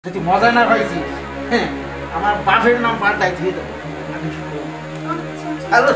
যদি মজা না পাইছি, হ্যাঁ, আমার বাপের নাম পাল্টাই দিয়ে দেবো। হ্যালো।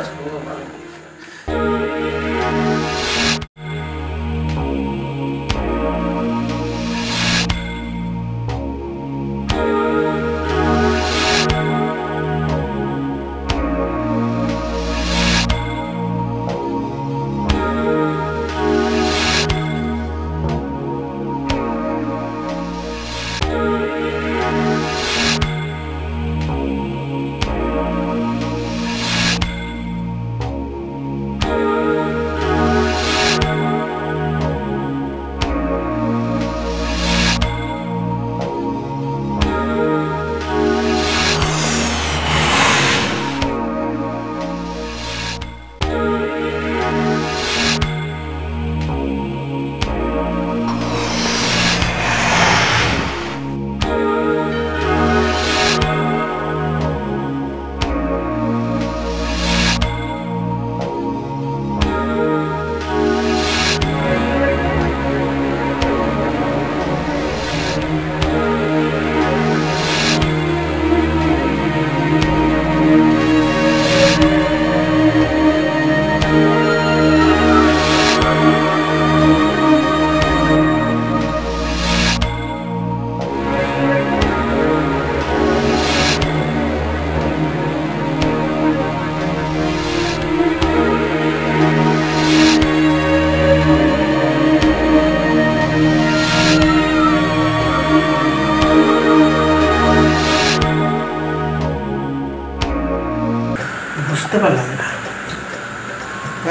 বুঝতে পারলাম না,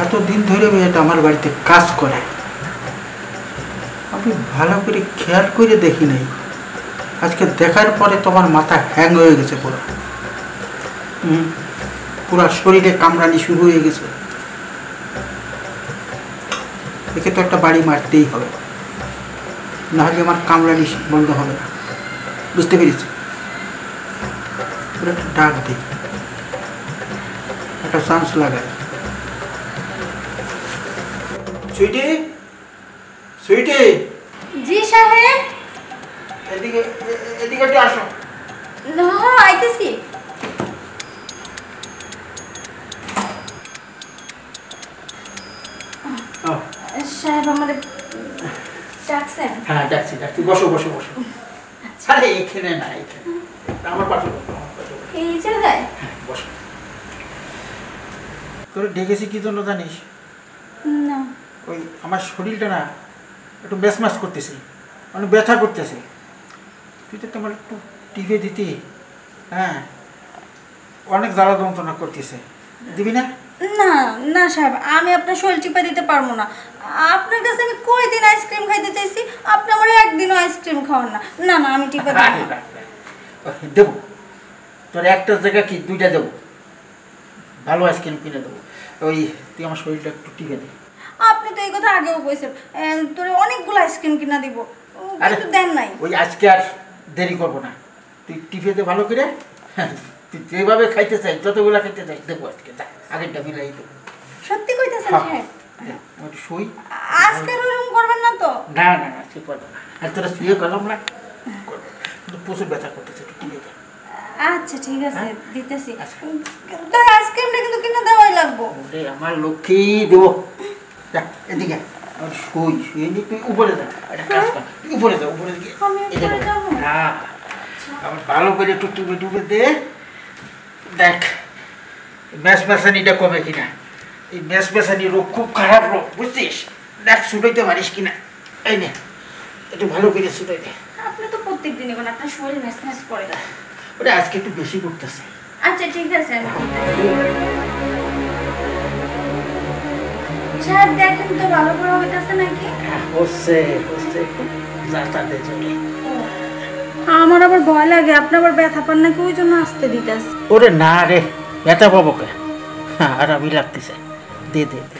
এতদিন ধরে মেয়েটা আমার বাড়িতে কাজ করে, আমি ভালো করে খেয়াল করে দেখি নাই। আজকে দেখার পরে তোমার মাথা হ্যাং হয়ে গেছে পুরো, পুরো শরীরে কামড়ানি শুরু হয়ে গেছে। একে তো একটা বাড়ি মারতেই হবে, নাহলে আমার কামড়ানি বন্ধ হবে না। বুঝতে পেরেছি, একটা ডাক দিই, একটা চান্স লাগাই। সুইটি, সুইটি। জি সাহেব। এদিকে এদিকে একটু আসো। হ্যাঁ, আইতেছি। সাহেব আমাদের ডাকছেন? হ্যাঁ, ডাকছি ডাকছি, বসো বসো বসো। আরে এখানে না, এখানে আমার পাশে বসো, আমার পাশে বসো। এই জায়গায়? হ্যাঁ, বসো। তোরে ডেকেছি কি জন্য জানিস? না। ওই আমার শরীরটা না একটু ম্যাচ করতেছে, মানে ব্যথা করতেছে। তুই তো তোমার একটু টিপে দিতি। হ্যাঁ, অনেক জ্বালা যন্ত্রণা করতেছে, দিবি না? না না সাহেব, আমি আপনার শরীর টিপা দিতে পারবো না। আপনার কাছে আমি কই দিন আইসক্রিম খাইতে চাইছি, আপনি আমার একদিনও আইসক্রিম খাওয়ান না। না না, আমি টিপা দেবো না। দেবো, তোর একটা জায়গা কি দুইটা দেবো, ভালো আইসক্রিম কিনে দেবো। ওই তুই আমার শরীরটা একটু টিপে দে। আপনি তো এই কথা আগেও কইছেন, তোরে অনেকগুলো আইসক্রিম কিনা দিব, কিন্তু দেন নাই। ওই আজকে আর দেরি করবো না, তুই টিপে দে ভালো করে। হ্যাঁ, তুই যেভাবে খাইতে চাই, যতগুলো খাইতে চাই দেবো আজকে। আগেরটা মিলাই দেবো। সত্যি কইতেছেন সাহেব? আমি শুই। আজকে ওরকম করবেন না তো? না না না, ঠিক করবো না। আর তোরা শুয়ে করলাম না, কিন্তু প্রচুর ব্যথা করতেছে, একটু টিপে দে। আচ্ছা ঠিক আছে, দিতেছি। আচ্ছা। কিন্তু আইসক্রিমটা কিন্তু কিনা দেওয়াই লাগবো। ওরে আমার লক্ষ্মী, দেবো। যা এদিকে, আমি শুই, শুয়ে নি, তুই উপরে যা। একটা কাজ কর, তুই উপরে যা, উপরে গিয়ে আমি উপরে যাবো? হ্যাঁ, আমার ভালো করে একটু টুপে টুপে দে। দেখ ম্যাচমেশানিটা কমে কিনা। এই ম্যাচমেশানি রোগ খুব খারাপ রোগ, বুঝছিস? দেখ ছুটাইতে পারিস কিনা। এই নে, একটু ভালো করে ছুটাই দে। আপনি তো প্রত্যেক দিনই কোন আপনার শরীর ম্যাচ করে। ওটা আজকে একটু বেশি করতেছে। আচ্ছা ঠিক আছে, আমি সাহেব দেখেন তো ভালো করে হইতাছে নাকি? হচ্ছে হচ্ছে, যাতাতে চলে। আমার আবার ভয় লাগে, আপনি আবার ব্যথা পান নাকি, ওই জন্য আসতে দিতেছে। ওরে না রে, ব্যথা পাবো কে? হ্যাঁ, আর আমি লাগতেছে, দে দে দে।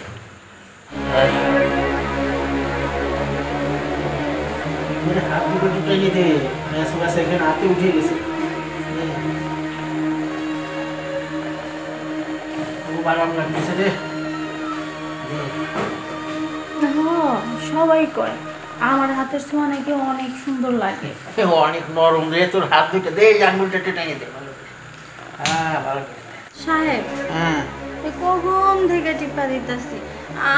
হাত দুটো জুটাইয়ে দে, ম্যাচ ম্যাচ এখানে হাতে উঠে গেছে। খুব আরাম লাগতেছে রে। সবাই করে, আমার হাতের ছোঁয়া নাকি অনেক সুন্দর লাগে। অনেক নরম রে, তোর হাত দুইটা দে, এই আঙুলটা টেনে দে ভালো করে। হ্যাঁ ভালো করে। সাহেব হ্যাঁ কখন থেকে টিপা দিতেছি,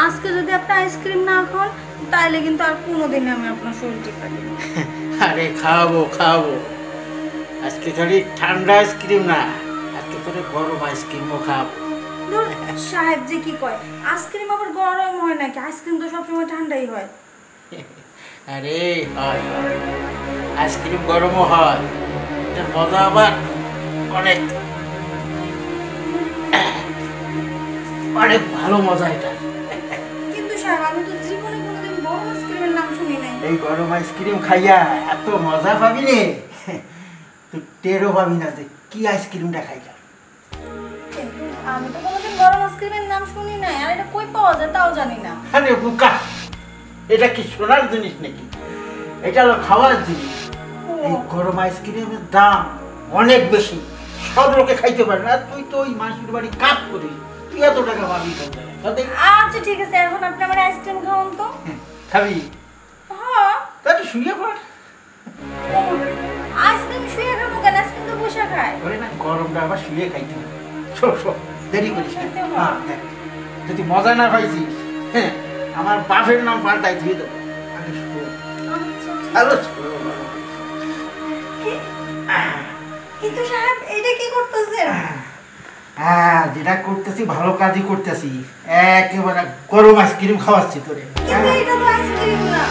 আজকে যদি আপনি আইসক্রিম না খান তাইলে কিন্তু আর কোনোদিন আমি আপনার শরীর টিপা দিব। আরে খাওয়াবো খাওয়াবো, আজকে খালি ঠান্ডা আইসক্রিম না, আজকে তোর গরম আইসক্রিমও খাওয়াবো। ধুর, সাহেব যে কি কয়, আইসক্রিম আবার গরম হয় নাকি? আইসক্রিম তো সবসময় ঠান্ডাই হয়। আরে হয় হয়, আইসক্রিম গরমও হয়, এটার মজা আবার অনেক অনেক ভালো মজা এটা। কিন্তু সাহেব আমি তো জীবনে কোনোদিন গরম আইসক্রিমের নাম শুনি নাই। এই গরম আইসক্রিম খাইয়া এত মজা পাবি নে, তুই টেরও পাবি না যে কি আইসক্রিমটা খাইলাম। কিন্তু আমি তো কোনোদিন গরম আইসক্রিমের নাম শুনি নাই, আর এটা কই পাওয়া যায় তাও জানি না। আরে বুকা, এটা কি সোনার জিনিস নাকি? এটা হলো খাওয়ার জিনিস। এই গরম আইসক্রিমের দাম অনেক বেশি, সব লোকে খাইতে পারে না। তুই তো ওই মাসির বাড়ি কাজ করিস, তুই এত টাকা পাবি কোথায়? আচ্ছা ঠিক আছে, এখন আপনি আমার আইসক্রিম খাওয়ান তো। খাবি? হ্যাঁ। তাহলে শুয়ে পড়। আইসক্রিম শুয়ে খাবো কেন? আইসক্রিম তো বসে খায়। ওরে না, গরমটা আবার শুয়ে খাইতে হবে। শো শো, দেরি করিস না। হ্যাঁ দেখ, যদি মজা না পাইছিস, হ্যাঁ আমার বাপের নাম পাল্টাই দিয়ে দেবো। আগে শো, ভালো শো। কিন্তু সাহেব এটা কি করতেছেন? হ্যাঁ যেটা করতেছি ভালো কাজই করতেছি, একেবারে গরম আইসক্রিম খাওয়াচ্ছি তোরে। কিন্তু এটা তো আইসক্রিম না।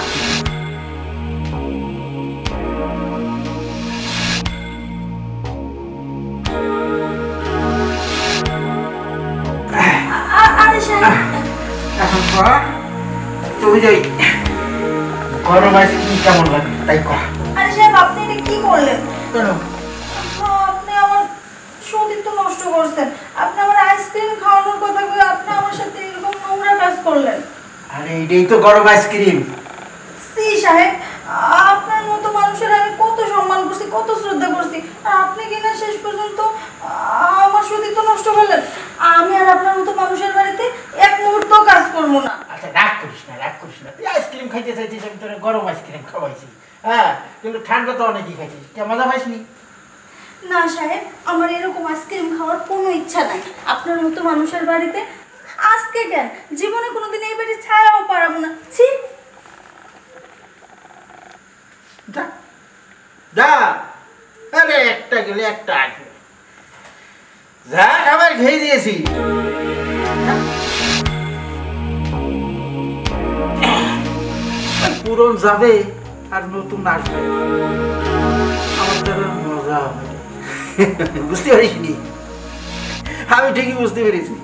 আরে সাহেব এখন কর, তুই যাই গরম আইসক্রিম কেমন লাগে তাই কর। আরে সাহেব আপনি এটা কি করলেন? কেন? আপনি আমার সতীত্ব নষ্ট করছেন। আপনি আমার আইসক্রিম খাওয়ানোর কথা কই আপনি আমার সাথে এরকম নোংরা কাজ করলেন। আরে এটাই তো গরম আইসক্রিম। সি সাহেব, আপনার মতো মানুষের আমি কত সম্মান করছি, কত শ্রদ্ধা করছি, আর আপনি কিনা শেষ পর্যন্ত আমার সতীত্ব নষ্ট করলেন। আমি আর আপনার মতো মানুষের বাড়িতে এক মুহূর্ত কাজ করবো না। আচ্ছা রাগ করিস না, রাগ করিস না। তুই আইসক্রিম খাইতে চাইছিস, আমি তোরে গরম আইসক্রিম খাওয়াইছি। হ্যাঁ কিন্তু ঠান্ডা তো অনেকই খাইছিস, কে মজা পাইসনি? না সাহেব, আমার এরকম আইসক্রিম খাওয়ার কোনো ইচ্ছা নাই আপনার মতো মানুষের বাড়িতে। আজকে কেন, জীবনে কোনোদিন এই বাড়ির ছায়াও পারাবো না। ছি, যা যা, আরে একটা গেলে একটা আসবে। যা খাবার খেয়ে দিয়েছি। পুরন যাবে আর নতুন আসবে, আমার দ্বারা মজা হবে। বুঝতে পারিস নি? আমি ঠিকই বুঝতে পেরেছি।